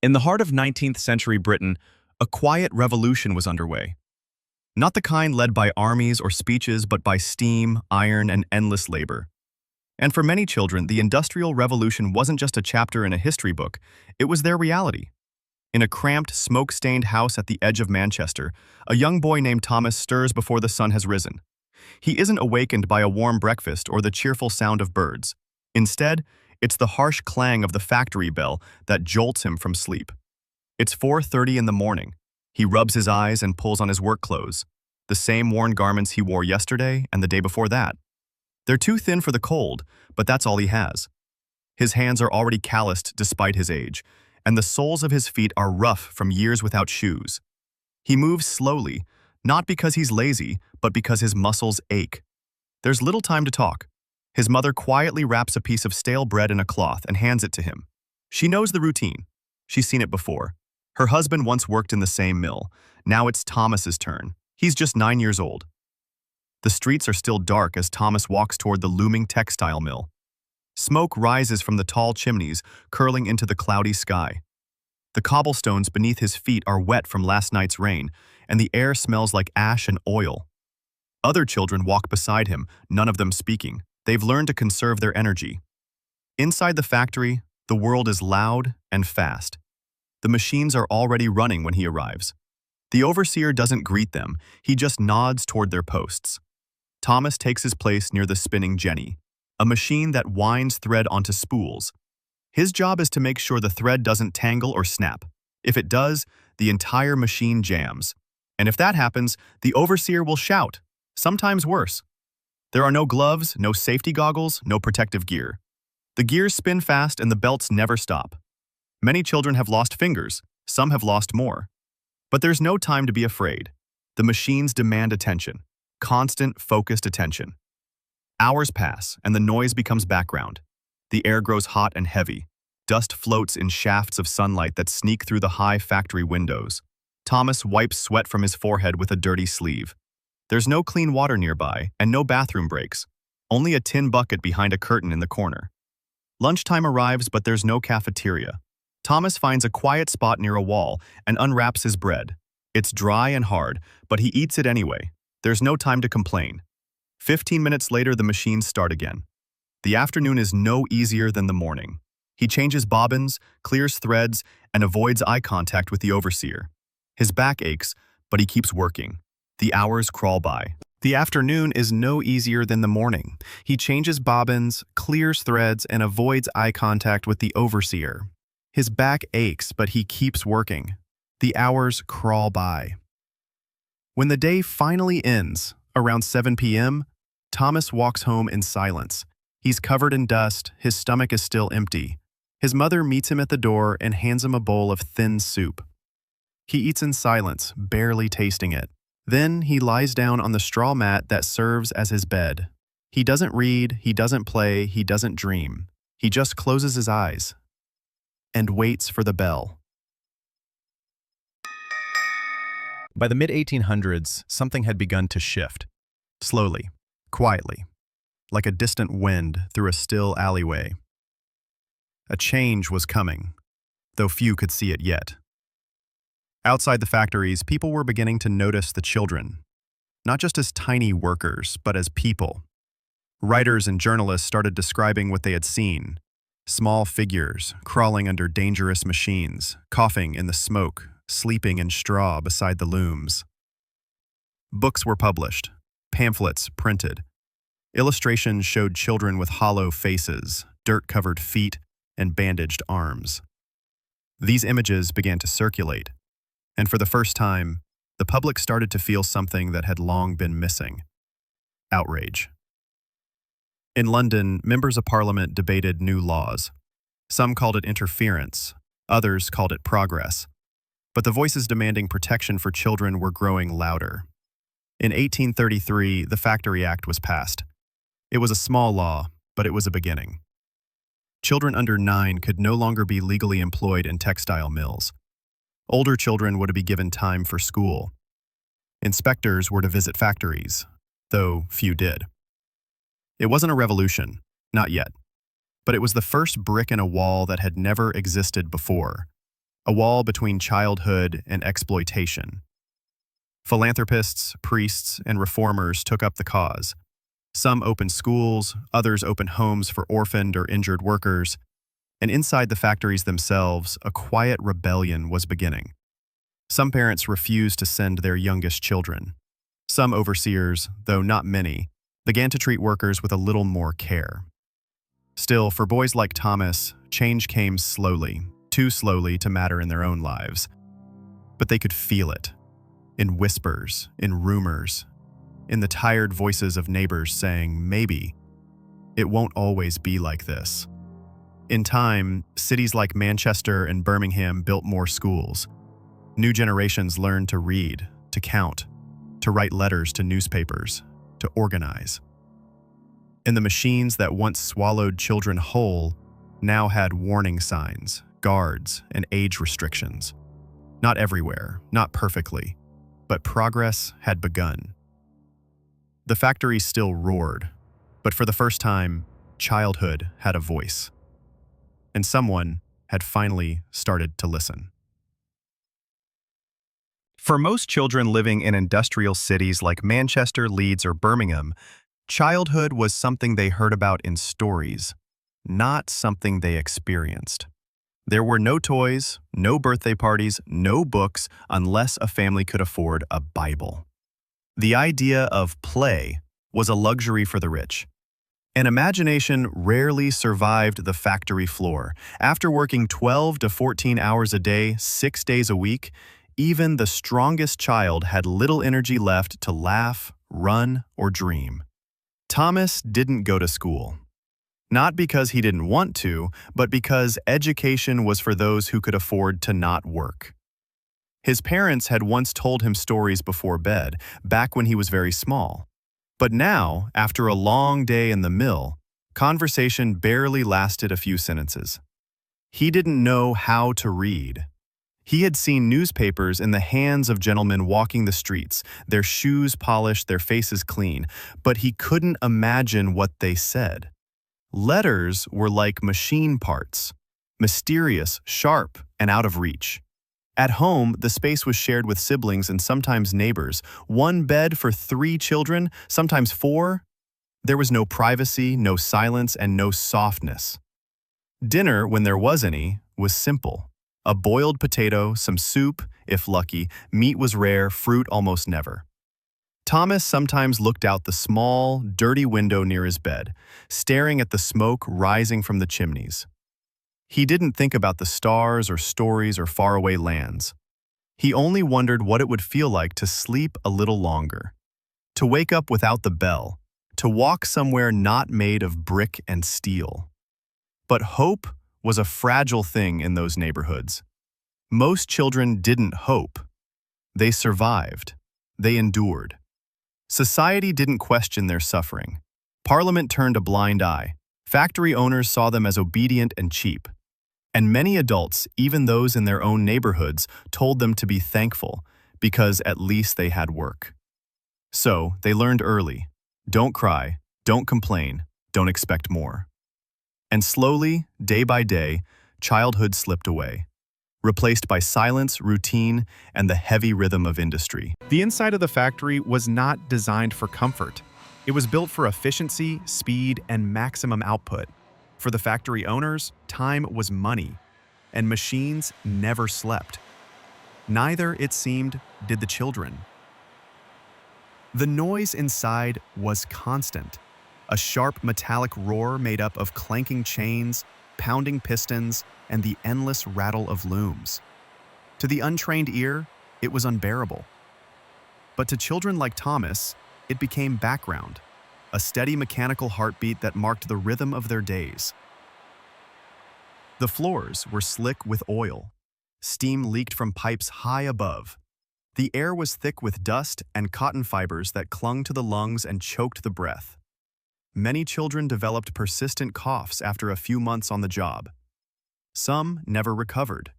In the heart of 19th century Britain, a quiet revolution was underway. Not the kind led by armies or speeches, but by steam, iron, and endless labor. And for many children, the Industrial Revolution wasn't just a chapter in a history book, it was their reality. In a cramped, smoke-stained house at the edge of Manchester, a young boy named Thomas stirs before the sun has risen. He isn't awakened by a warm breakfast or the cheerful sound of birds. Instead, it's the harsh clang of the factory bell that jolts him from sleep. It's 4:30 in the morning. He rubs his eyes and pulls on his work clothes, the same worn garments he wore yesterday and the day before that. They're too thin for the cold, but that's all he has. His hands are already calloused despite his age, and the soles of his feet are rough from years without shoes. He moves slowly, not because he's lazy, but because his muscles ache. There's little time to talk. His mother quietly wraps a piece of stale bread in a cloth and hands it to him. She knows the routine. She's seen it before. Her husband once worked in the same mill. Now it's Thomas's turn. He's just 9 years old. The streets are still dark as Thomas walks toward the looming textile mill. Smoke rises from the tall chimneys, curling into the cloudy sky. The cobblestones beneath his feet are wet from last night's rain, and the air smells like ash and oil. Other children walk beside him, none of them speaking. They've learned to conserve their energy. Inside the factory, the world is loud and fast. The machines are already running when he arrives. The overseer doesn't greet them, he just nods toward their posts. Thomas takes his place near the spinning jenny, a machine that winds thread onto spools. His job is to make sure the thread doesn't tangle or snap. If it does, the entire machine jams. And if that happens, the overseer will shout, sometimes worse. There are no gloves, no safety goggles, no protective gear. The gears spin fast and the belts never stop. Many children have lost fingers, some have lost more. But there's no time to be afraid. The machines demand attention, constant, focused attention. Hours pass and the noise becomes background. The air grows hot and heavy. Dust floats in shafts of sunlight that sneak through the high factory windows. Thomas wipes sweat from his forehead with a dirty sleeve. There's no clean water nearby and no bathroom breaks, only a tin bucket behind a curtain in the corner. Lunchtime arrives, but there's no cafeteria. Thomas finds a quiet spot near a wall and unwraps his bread. It's dry and hard, but he eats it anyway. There's no time to complain. 15 minutes later, the machines start again. The afternoon is no easier than the morning. He changes bobbins, clears threads, and avoids eye contact with the overseer. His back aches, but he keeps working. The hours crawl by. The afternoon is no easier than the morning. He changes bobbins, clears threads, and avoids eye contact with the overseer. His back aches, but he keeps working. The hours crawl by. When the day finally ends, around 7 p.m., Thomas walks home in silence. He's covered in dust, his stomach is still empty. His mother meets him at the door and hands him a bowl of thin soup. He eats in silence, barely tasting it. Then he lies down on the straw mat that serves as his bed. He doesn't read, he doesn't play, he doesn't dream. He just closes his eyes and waits for the bell. By the mid-1800s, something had begun to shift. Slowly, quietly, like a distant wind through a still alleyway. A change was coming, though few could see it yet. Outside the factories, people were beginning to notice the children, not just as tiny workers, but as people. Writers and journalists started describing what they had seen: small figures crawling under dangerous machines, coughing in the smoke, sleeping in straw beside the looms. Books were published, pamphlets printed. Illustrations showed children with hollow faces, dirt-covered feet, and bandaged arms. These images began to circulate, and for the first time, the public started to feel something that had long been missing: outrage. In London, members of Parliament debated new laws. Some called it interference, others called it progress. But the voices demanding protection for children were growing louder. In 1833, the Factory Act was passed. It was a small law, but it was a beginning. Children under 9 could no longer be legally employed in textile mills. Older children were to be given time for school. Inspectors were to visit factories, though few did. It wasn't a revolution, not yet, but it was the first brick in a wall that had never existed before. a wall between childhood and exploitation. Philanthropists, priests, and reformers took up the cause. Some opened schools, others opened homes for orphaned or injured workers, and inside the factories themselves, a quiet rebellion was beginning. Some parents refused to send their youngest children. Some overseers, though not many, began to treat workers with a little more care. Still, for boys like Thomas, change came slowly, too slowly to matter in their own lives. But they could feel it, in whispers, in rumors, in the tired voices of neighbors saying, maybe, it won't always be like this. In time, cities like Manchester and Birmingham built more schools. New generations learned to read, to count, to write letters to newspapers, to organize. And the machines that once swallowed children whole now had warning signs, guards, and age restrictions. Not everywhere, not perfectly, but progress had begun. The factory still roared, but for the first time, childhood had a voice. And someone had finally started to listen. For most children living in industrial cities like Manchester, Leeds, or Birmingham, childhood was something they heard about in stories, not something they experienced. There were no toys, no birthday parties, no books, unless a family could afford a Bible. The idea of play was a luxury for the rich. And imagination rarely survived the factory floor. After working 12 to 14 hours a day, 6 days a week, even the strongest child had little energy left to laugh, run, or dream. Thomas didn't go to school. Not because he didn't want to, but because education was for those who could afford to not work. His parents had once told him stories before bed, back when he was very small. But now, after a long day in the mill, conversation barely lasted a few sentences. He didn't know how to read. He had seen newspapers in the hands of gentlemen walking the streets, their shoes polished, their faces clean, but he couldn't imagine what they said. Letters were like machine parts, mysterious, sharp, and out of reach. At home, the space was shared with siblings and sometimes neighbors. One bed for 3 children, sometimes 4. There was no privacy, no silence, and no softness. Dinner, when there was any, was simple. A boiled potato, some soup, if lucky, meat was rare, fruit almost never. Thomas sometimes looked out the small, dirty window near his bed, staring at the smoke rising from the chimneys. He didn't think about the stars or stories or faraway lands. He only wondered what it would feel like to sleep a little longer, to wake up without the bell, to walk somewhere not made of brick and steel. But hope was a fragile thing in those neighborhoods. Most children didn't hope. They survived. They endured. Society didn't question their suffering. Parliament turned a blind eye. Factory owners saw them as obedient and cheap. And many adults, even those in their own neighborhoods, told them to be thankful because at least they had work. So they learned early. Don't cry, don't complain, don't expect more. And slowly, day by day, childhood slipped away, replaced by silence, routine, and the heavy rhythm of industry. The inside of the factory was not designed for comfort. It was built for efficiency, speed, and maximum output. For the factory owners, time was money, and machines never slept. Neither, it seemed, did the children. The noise inside was constant. A sharp metallic roar made up of clanking chains, pounding pistons, and the endless rattle of looms. To the untrained ear, it was unbearable. But to children like Thomas, it became background, a steady mechanical heartbeat that marked the rhythm of their days. The floors were slick with oil. Steam leaked from pipes high above. The air was thick with dust and cotton fibers that clung to the lungs and choked the breath. Many children developed persistent coughs after a few months on the job. Some never recovered.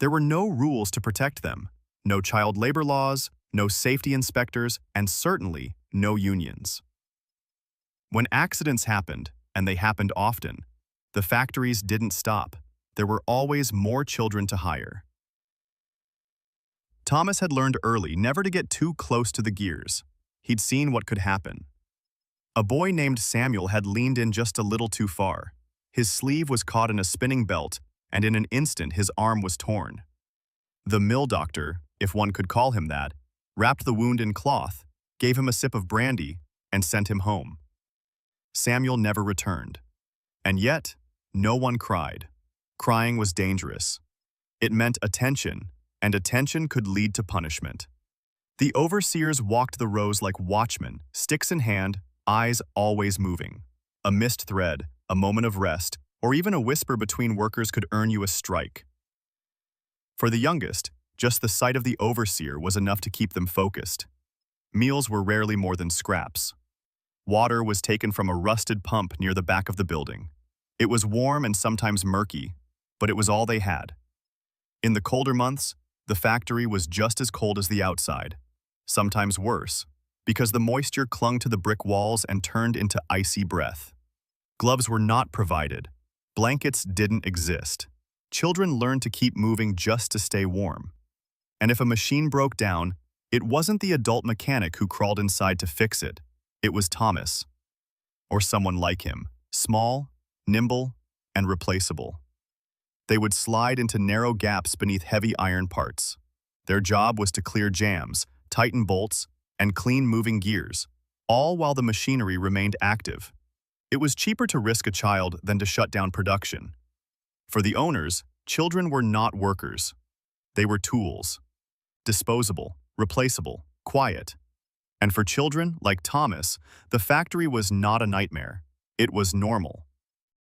There were no rules to protect them, no child labor laws, no safety inspectors, and certainly no unions. When accidents happened, and they happened often, the factories didn't stop. there were always more children to hire. Thomas had learned early never to get too close to the gears. He'd seen what could happen. A boy named Samuel had leaned in just a little too far. His sleeve was caught in a spinning belt, and in an instant his arm was torn. The mill doctor, if one could call him that, wrapped the wound in cloth, gave him a sip of brandy, and sent him home. Samuel never returned. And yet, no one cried. Crying was dangerous. It meant attention, and attention could lead to punishment. The overseers walked the rows like watchmen, sticks in hand, eyes always moving. A missed thread, a moment of rest, or even a whisper between workers could earn you a strike. For the youngest, just the sight of the overseer was enough to keep them focused. Meals were rarely more than scraps. Water was taken from a rusted pump near the back of the building. It was warm and sometimes murky, but it was all they had. In the colder months, the factory was just as cold as the outside, sometimes worse, because the moisture clung to the brick walls and turned into icy breath. Gloves were not provided. Blankets didn't exist. Children learned to keep moving just to stay warm. And if a machine broke down, it wasn't the adult mechanic who crawled inside to fix it. It was Thomas. Or someone like him, small, nimble, and replaceable. They would slide into narrow gaps beneath heavy iron parts. Their job was to clear jams, tighten bolts, and clean moving gears, all while the machinery remained active. It was cheaper to risk a child than to shut down production. For the owners, children were not workers. They were tools. Disposable, replaceable, quiet. And for children like Thomas, the factory was not a nightmare. It was normal.